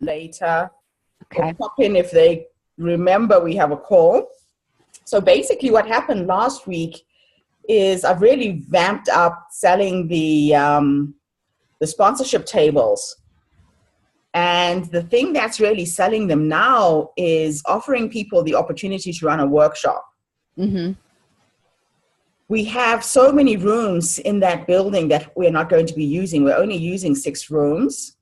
later or Okay. pop in if they remember we have a call. So basically what happened last week is I've really vamped up selling the sponsorship tables. And the thing that's really selling them now is offering people the opportunity to run a workshop. Mm-hmm. We have so many rooms in that building that we're not going to be using. We're only using 6 rooms.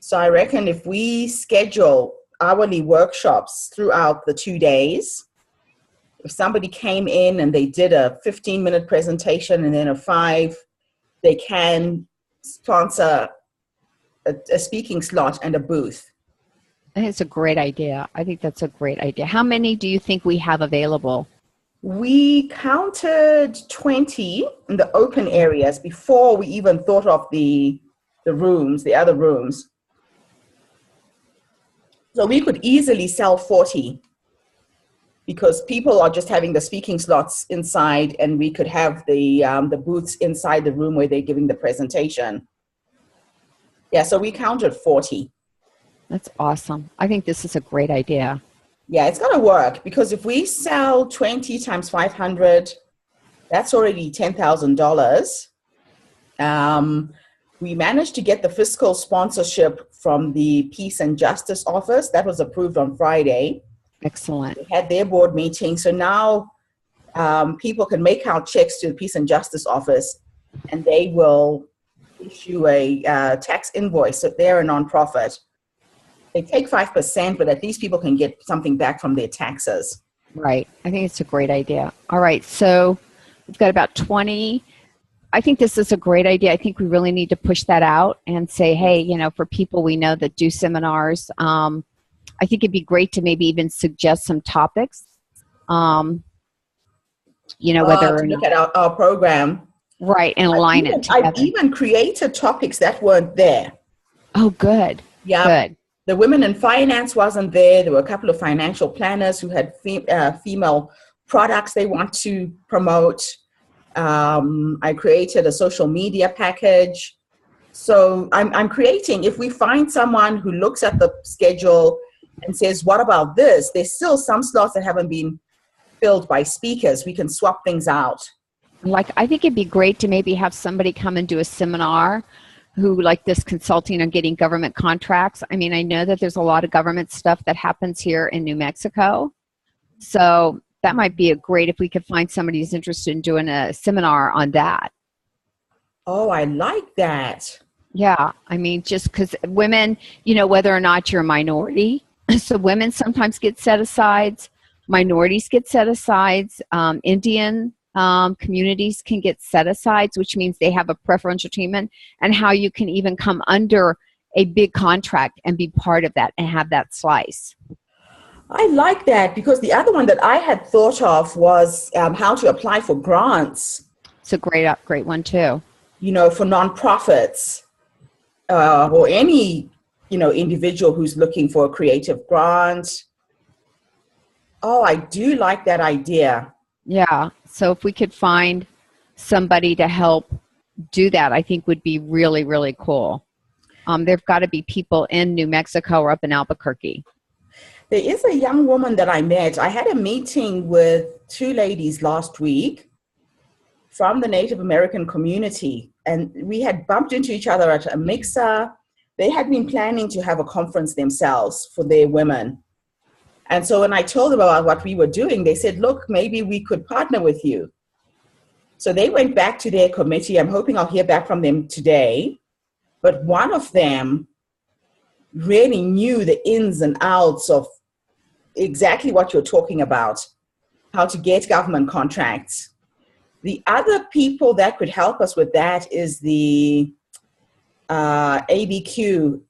So I reckon if we schedule hourly workshops throughout the 2 days, if somebody came in and they did a 15-minute presentation and then a 5, they can sponsor a speaking slot and a booth. I think it's a great idea. I think that's a great idea. How many do you think we have available? We counted 20 in the open areas before we even thought of the rooms, the other rooms. So we could easily sell 40 because people are just having the speaking slots inside, and we could have the booths inside the room where they're giving the presentation. Yeah, so we counted 40. That's awesome. I think this is a great idea. Yeah, it's going to work because if we sell 20 times 500, that's already $10,000. We managed to get the fiscal sponsorship from the Peace and Justice Office. That was approved on Friday. Excellent. They had their board meeting. So now people can make out checks to the Peace and Justice Office, and they will issue a tax invoice if they're a nonprofit. They take 5%, but at least people can get something back from their taxes. Right. I think it's a great idea. All right. So we've got about 20. I think this is a great idea. I think we really need to push that out and say, hey, you know, for people we know that do seminars, I think it'd be great to maybe even suggest some topics, you know, whether to look at our program. Right, and align it together. I've even created topics that weren't there. Oh, good. Yeah. Good. The women in finance wasn't there. There were a couple of financial planners who had female products they want to promote. I created a social media package. So I'm creating, if we find someone who looks at the schedule and says, what about this? There's still some slots that haven't been filled by speakers. We can swap things out. Like, I think it'd be great to maybe have somebody come and do a seminar who, like this consulting on getting government contracts. I mean, I know that there's a lot of government stuff that happens here in New Mexico. So that might be a great, if we could find somebody who's interested in doing a seminar on that. Oh, I like that. Yeah. I mean, just because women, you know, whether or not you're a minority, so women sometimes get set asides, minorities get set asides, Indian communities can get set asides, which means they have a preferential treatment, and how you can even come under a big contract and be part of that and have that slice. I like that, because the other one that I had thought of was how to apply for grants. It's a great one too. You know, for nonprofits or any, you know, individual who's looking for a creative grant. Oh, I do like that idea. Yeah. So if we could find somebody to help do that, I think would be really, really cool. There've got to be people in New Mexico or up in Albuquerque. There is a young woman that I met. I had a meeting with 2 ladies last week from the Native American community, and we had bumped into each other at a mixer. They had been planning to have a conference themselves for their women. And so when I told them about what we were doing, they said, look, maybe we could partner with you. So they went back to their committee. I'm hoping I'll hear back from them today. But one of them really knew the ins and outs of exactly what you're talking about, how to get government contracts. The other people that could help us with that is the ABQ,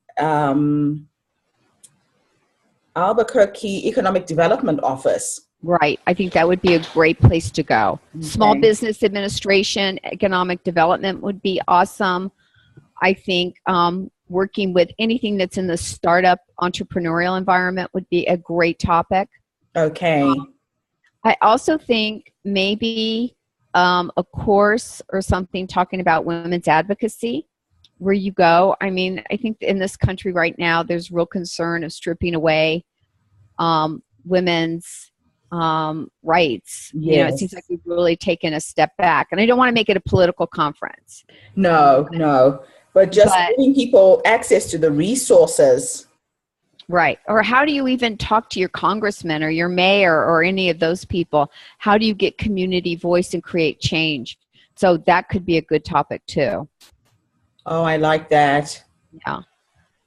Albuquerque Economic Development Office. Right. I think that would be a great place to go. Okay. Small Business Administration, Economic Development would be awesome. I think working with anything that's in the startup entrepreneurial environment would be a great topic. Okay. I also think maybe a course or something talking about women's advocacy where you go. I mean, I think in this country right now, there's real concern of stripping away women's rights. You know, it seems like Yes. we've really taken a step back. And I don't want to make it a political conference. No, no. But just But giving people access to the resources. right. Or how do you even talk to your congressman or your mayor or any of those people? How do you get community voice and create change? So that could be a good topic too. Oh, I like that. Yeah.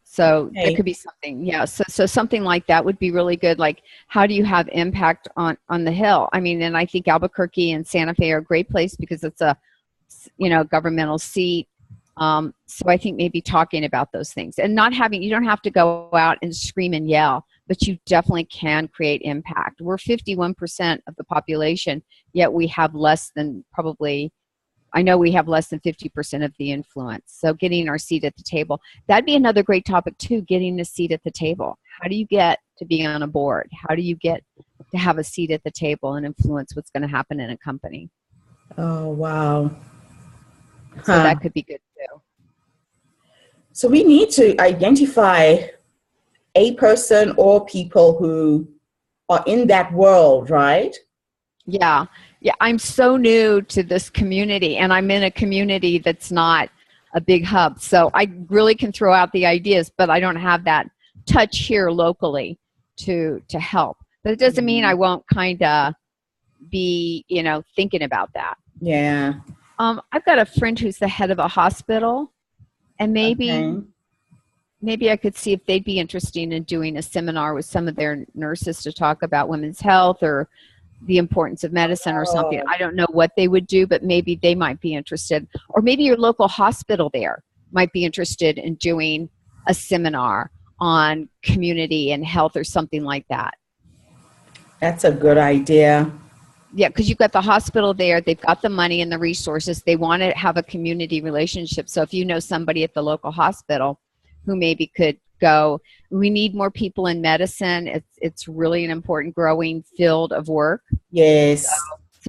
So that Okay. could be something. Yeah. So something like that would be really good. Like, how do you have impact on the Hill? I mean, and I think Albuquerque and Santa Fe are a great place because it's a, you know, governmental seat. So I think maybe talking about those things and not having, you don't have to go out and scream and yell, but you definitely can create impact. We're 51% of the population, yet we have less than probably, I know we have less than 50% of the influence. So getting our seat at the table, that'd be another great topic too, getting a seat at the table. How do you get to be on a board? How do you get to have a seat at the table and influence what's going to happen in a company? Oh, wow. So Huh. that could be good too. So we need to identify a person or people who are in that world, right? Yeah. Yeah. I'm so new to this community and I'm in a community that's not a big hub. So I really can throw out the ideas, but I don't have that touch here locally to help. But it doesn't mean I won't kind of be, you know, thinking about that. Yeah. I've got a friend who's the head of a hospital and Okay. maybe I could see if they'd be interested in doing a seminar with some of their nurses to talk about women's health or the importance of medicine or something. Oh, I don't know what they would do, but maybe they might be interested. Or maybe your local hospital there might be interested in doing a seminar on community and health or something like that. that's a good idea. Yeah, because you've got the hospital there, they've got the money and the resources, they want to have a community relationship. So if you know somebody at the local hospital who maybe could go, we need more people in medicine. It's really an important growing field of work. Yes.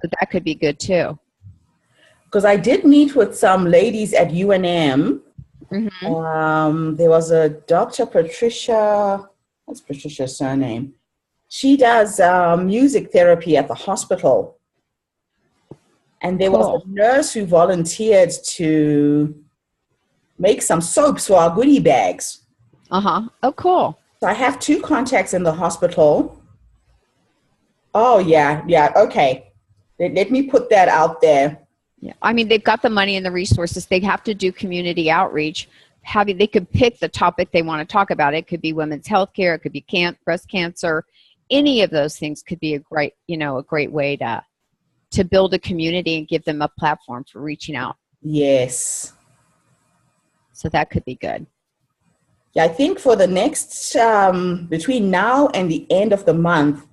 So that could be good too. Because I did meet with some ladies at UNM. Mm-hmm. There was a Dr. Patricia, what's Patricia's surname? She does music therapy at the hospital. And there was Cool. a nurse who volunteered to make some soaps for our goodie bags. Uh-huh. Oh, cool. So I have two contacts in the hospital. Oh, yeah, yeah, okay. Let me put that out there. Yeah. I mean, they've got the money and the resources. They have to do community outreach. They could pick the topic they want to talk about. It could be women's health care. It could be breast cancer. Any of those things could be a great way to build a community and give them a platform for reaching out. Yes. So that could be good. Yeah, I think for the next, between now and the end of the month,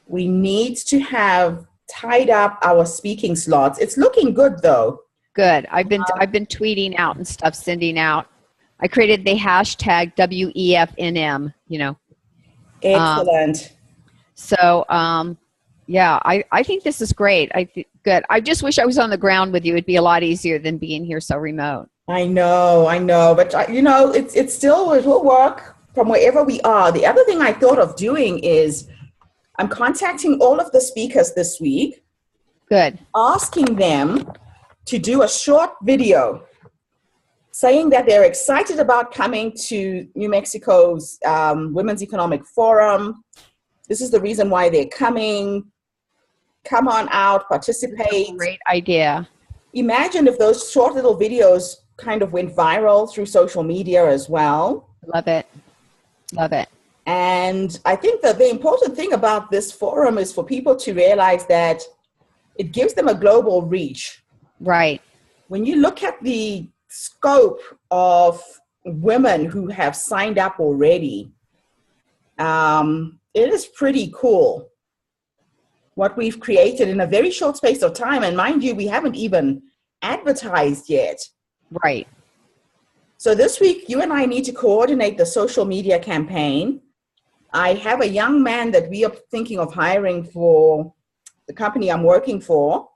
we need to have tied up our speaking slots. It's looking good though. Good. I've been tweeting out and stuff, sending out. I created the hashtag WEFNM, you know. Excellent. Yeah, I think this is great. Good. I just wish I was on the ground with you. It'd be a lot easier than being here so remote. I know, but you know, it will work from wherever we are. The other thing I thought of doing is I'm contacting all of the speakers this week. Good. Asking them to do a short video saying that they're excited about coming to New Mexico's Women's Economic Forum. This is the reason why they're coming. Come on out, participate. Great idea. Imagine if those short little videos kind of went viral through social media as well. Love it. Love it. And I think that the important thing about this forum is for people to realize that it gives them a global reach. Right. When you look at the scope of women who have signed up already, it is pretty cool what we've created in a very short space of time. And mind you, we haven't even advertised yet. Right. So this week, you and I need to coordinate the social media campaign. I have a young man that we are thinking of hiring for the company I'm working for,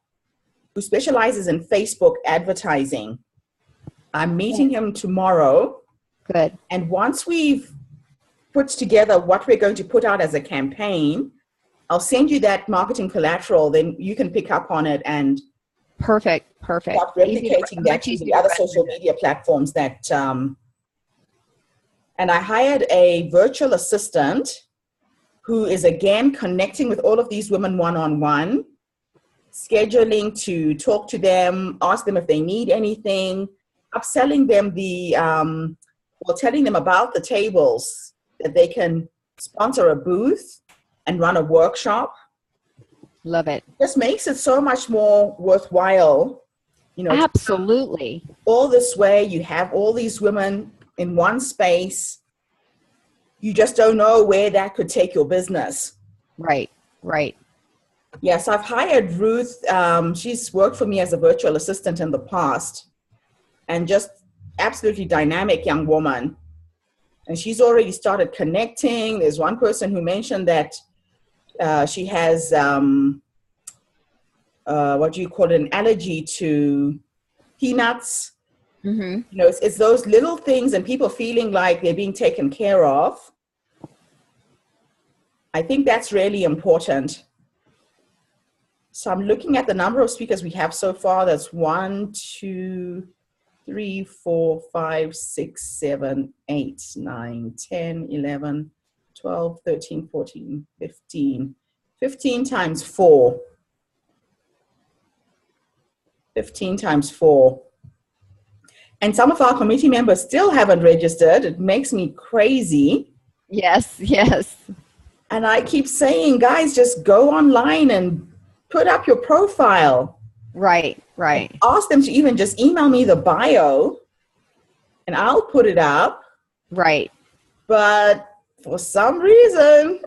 who specializes in Facebook advertising. I'm meeting him tomorrow. Good. And once we've put together what we're going to put out as a campaign, I'll send you that marketing collateral. Then you can pick up on it and Perfect. start replicating that to the other social media platforms that, and I hired a virtual assistant who is again connecting with all of these women one-on-one, scheduling to talk to them, ask them if they need anything, upselling them telling them about the tables that they can sponsor a booth and run a workshop. Love it. Just makes it so much more worthwhile. Absolutely. All this way, you have all these women in one space. You just don't know where that could take your business. Right. Yes, I've hired Ruth. She's worked for me as a virtual assistant in the past, and just absolutely dynamic young woman. And she's already started connecting. There's one person who mentioned that she has, an allergy to peanuts. Mm-hmm. It's those little things and people feeling like they're being taken care of. I think that's really important. So I'm looking at the number of speakers we have so far. That's 1, 2, 3, 4, 5, 6, 7, 8, 9, 10, 11, 12, 13, 14, 15. 15 times 4. 15 times 4. And some of our committee members still haven't registered. It makes me crazy. Yes. And I keep saying, guys, just go online and put up your profile. Right. Ask them to even just email me the bio and I'll put it up. Right. But for some reason...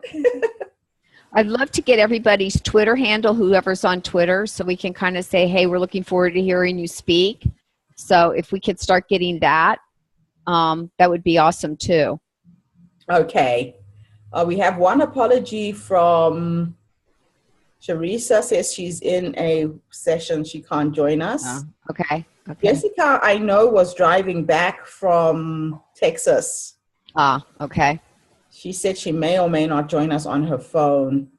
I'd love to get everybody's Twitter handle, whoever's on Twitter, so we can kind of say, hey, we're looking forward to hearing you speak. So if we could start getting that, that would be awesome too. Okay. We have one apology from Charissa, says she's in a session. She can't join us. Okay. Jessica, I know, was driving back from Texas. Okay. She said she may or may not join us on her phone.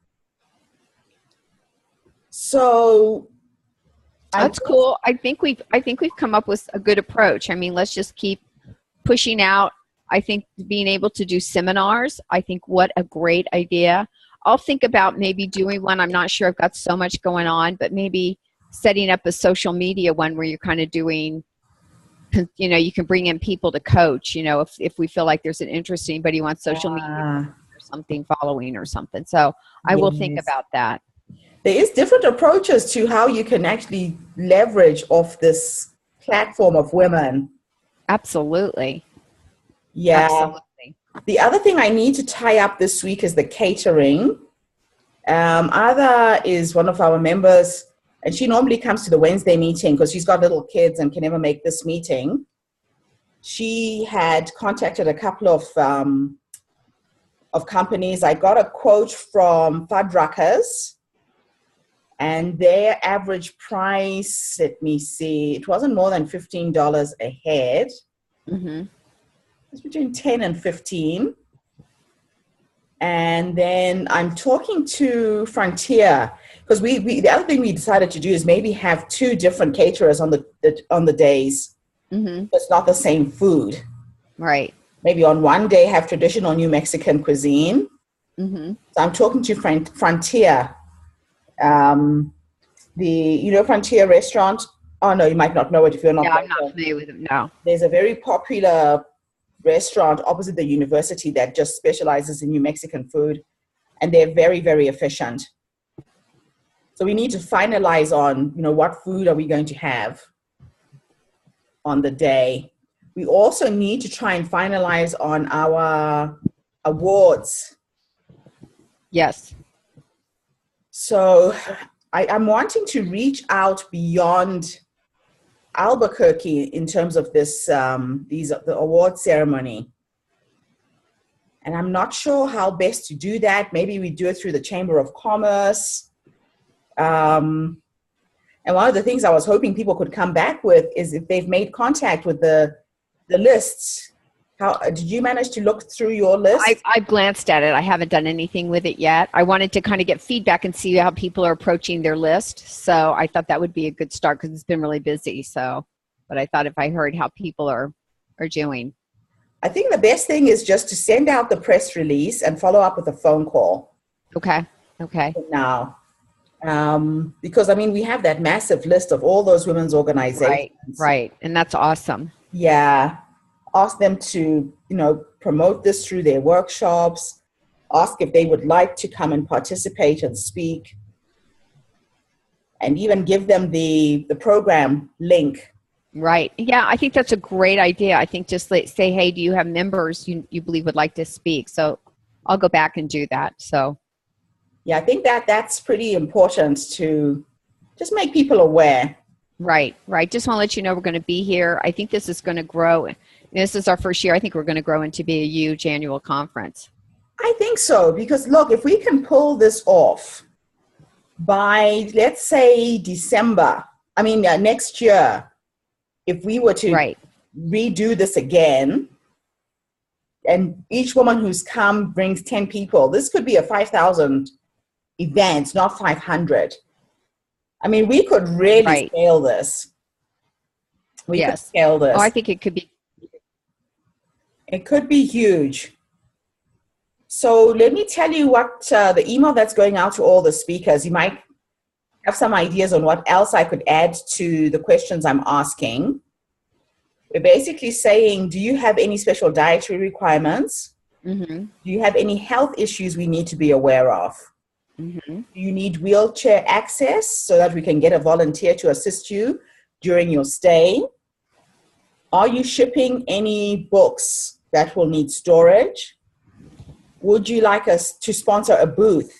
So that's cool. I think we've come up with a good approach. I mean, let's just keep pushing out. I think being able to do seminars, I think what a great idea. I'll think about maybe doing one. I'm not sure. I've got so much going on, but maybe setting up a social media one where you're kind of doing, you can bring in people to coach, if we feel like there's an interest, anybody who wants social media or something following or something. So I will think about that. There is different approaches to how you can actually leverage off this platform of women. Absolutely. Yeah. Absolutely. The other thing I need to tie up this week is the catering. Ada is one of our members, and she normally comes to the Wednesday meeting because she's got little kids and can never make this meeting. She had contacted a couple of companies. I got a quote from Fuddruckers, and their average price, let me see, it wasn't more than $15 a head. Mm-hmm. It's between 10 and 15. And then I'm talking to Frontier, because we the other thing we decided to do is maybe have 2 different caterers on the days. Mm-hmm. It's not the same food. Right. Maybe on one day have traditional New Mexican cuisine. Mm-hmm. So I'm talking to Frontier. Frontier restaurant. Oh no, you might not know it if you're not. Yeah, I'm not familiar with them. No. There's a very popular restaurant opposite the university that just specializes in New Mexican food, and they're very, very efficient. So we need to finalize on, what food are we going to have on the day. We also need to try and finalize on our awards. Yes. So I'm wanting to reach out beyond Albuquerque in terms of the award ceremony. And I'm not sure how best to do that. Maybe we do it through the Chamber of Commerce. And one of the things I was hoping people could come back with is if they've made contact with the lists. How did you manage to look through your list? I've glanced at it. I haven't done anything with it yet. I wanted to kind of get feedback and see how people are approaching their list. So I thought that would be a good start because it's been really busy. So, but I thought if I heard how people are doing. I think the best thing is just to send out the press release and follow up with a phone call. Okay. Now, because I mean, we have that massive list of all those women's organizations. Right. And that's awesome. Yeah. Ask them to, promote this through their workshops. Ask if they would like to come and participate and speak. And even give them the program link. Right. Yeah, I think that's a great idea. I think just say, hey, do you have members you believe would like to speak? So I'll go back and do that. So. Yeah, I think that's pretty important to just make people aware. Right. Just want to let you know we're going to be here. I think this is going to grow. This is our first year. I think we're going to grow into be a huge annual conference. I think so, because look, if we can pull this off by, let's say, next year, if we were to redo this again, and each woman who's come brings 10 people, this could be a 5,000 event, not 500. I mean, we could really scale this. We could scale this. Oh, I think it could be. It could be huge. So let me tell you what the email that's going out to all the speakers. You might have some ideas on what else I could add to the questions I'm asking. We're basically saying, do you have any special dietary requirements? Mm-hmm. Do you have any health issues we need to be aware of? Mm-hmm. Do you need wheelchair access so that we can get a volunteer to assist you during your stay? Are you shipping any books that will need storage? Would you like us to sponsor a booth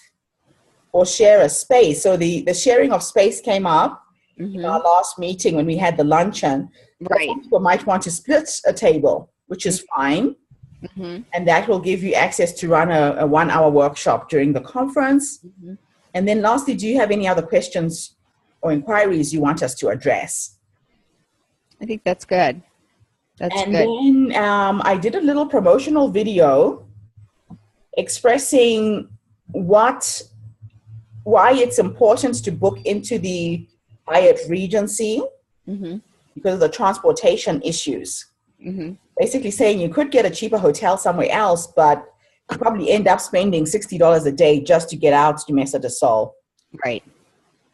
or share a space? So the sharing of space came up in our last meeting when we had the luncheon. Right. Some people might want to split a table, which is fine. Mm-hmm. And that will give you access to run a 1-hour workshop during the conference. Mm-hmm. And then lastly, do you have any other questions or inquiries you want us to address? I think that's good. And then I did a little promotional video expressing why it's important to book into the Hyatt Regency because of the transportation issues. Mm-hmm. Basically saying you could get a cheaper hotel somewhere else, but you probably end up spending $60 a day just to get out to Mesa de Sol. Right.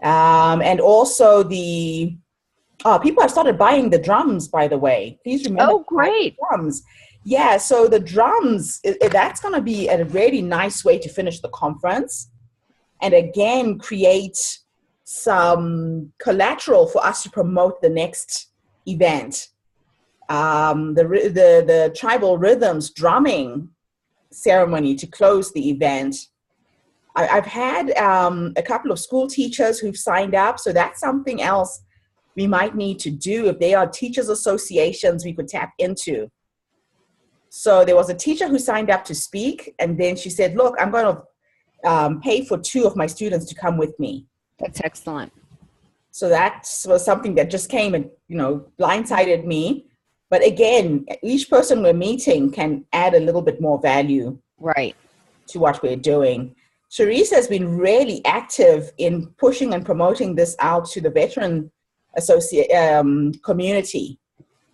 And also people have started buying the drums, by the way. Please remember. Oh, great. Drums. Yeah, so the drums, that's going to be a really nice way to finish the conference. And again, create some collateral for us to promote the next event. The tribal rhythms drumming ceremony to close the event. I've had a couple of school teachers who've signed up, so that's something else we might need to do. If they are teachers associations, we could tap into. So there was a teacher who signed up to speak, and then she said, look, I'm going to pay for 2 of my students to come with me. That's excellent. So that was something that just came and, blindsided me. But again, each person we're meeting can add a little bit more value to what we're doing. Charisse has been really active in pushing and promoting this out to the veteran community.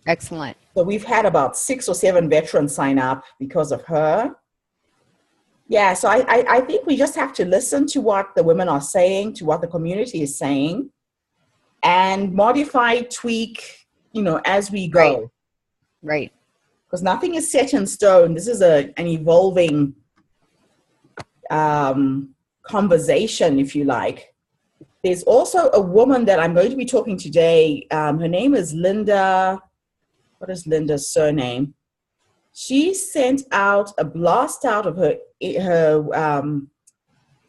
Excellent. So we've had about 6 or 7 veterans sign up because of her. Yeah, so I think we just have to listen to what the women are saying, to what the community is saying, and modify, tweak, as we go. Right. Because nothing is set in stone. This is an evolving conversation, if you like. There's also a woman that I'm going to be talking today. Her name is Linda. What is Linda's surname? She sent out a blast out of her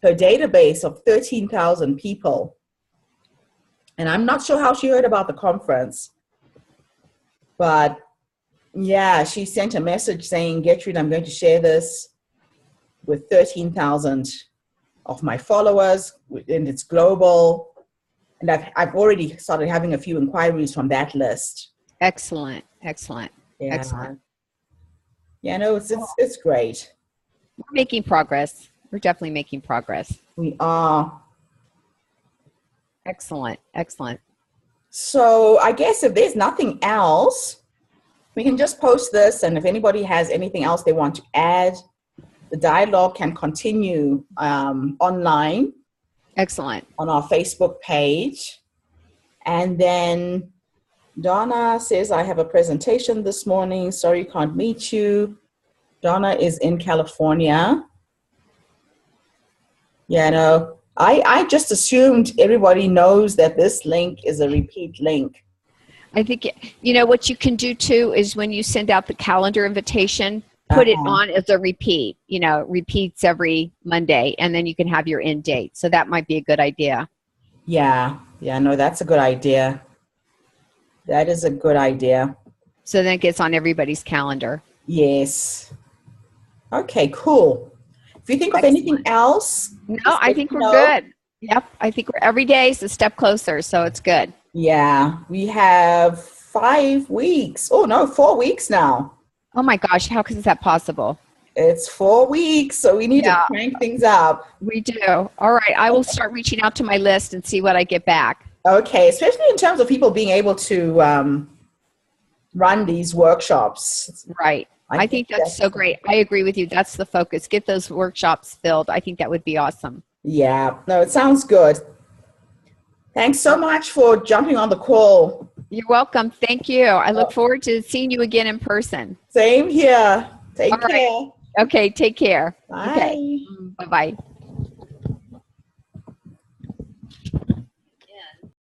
database of 13,000 people. And I'm not sure how she heard about the conference. But yeah, she sent a message saying, Gertrude, I'm going to share this with 13,000 of my followers, and it's global. And I've already started having a few inquiries from that list. Excellent. Excellent. Yeah. Excellent. Yeah, no, it's great. We're making progress. We're definitely making progress. We are. Excellent. Excellent. So I guess if there's nothing else, we can just post this. And if anybody has anything else they want to add, the dialogue can continue online. Excellent. On our Facebook page. And then Donna says, I have a presentation this morning. Sorry, can't meet you. Donna is in California. Yeah, no, I just assumed everybody knows that this link is a repeat link. I think, what you can do too is when you send out the calendar invitation, put it on as a repeat, repeats every Monday, and then you can have your end date. So that might be a good idea. Yeah, no, that's a good idea. That is a good idea. So then it gets on everybody's calendar. Yes. Okay, cool. If you think of anything else. No, I think we're good. Yep. I think every day is a step closer. So it's good. Yeah. We have 5 weeks. Oh, no, 4 weeks now. Oh my gosh. How is that possible? It's 4 weeks. So we need to crank things up. We do. All right. I will start reaching out to my list and see what I get back. Okay. Especially in terms of people being able to run these workshops. Right. I think that's so great. I agree with you. That's the focus. Get those workshops filled. I think that would be awesome. Yeah. No, it sounds good. Thanks so much for jumping on the call. You're welcome. Thank you. I look forward to seeing you again in person. Same here. Take care. Okay. Take care. Bye. Okay. Bye-bye.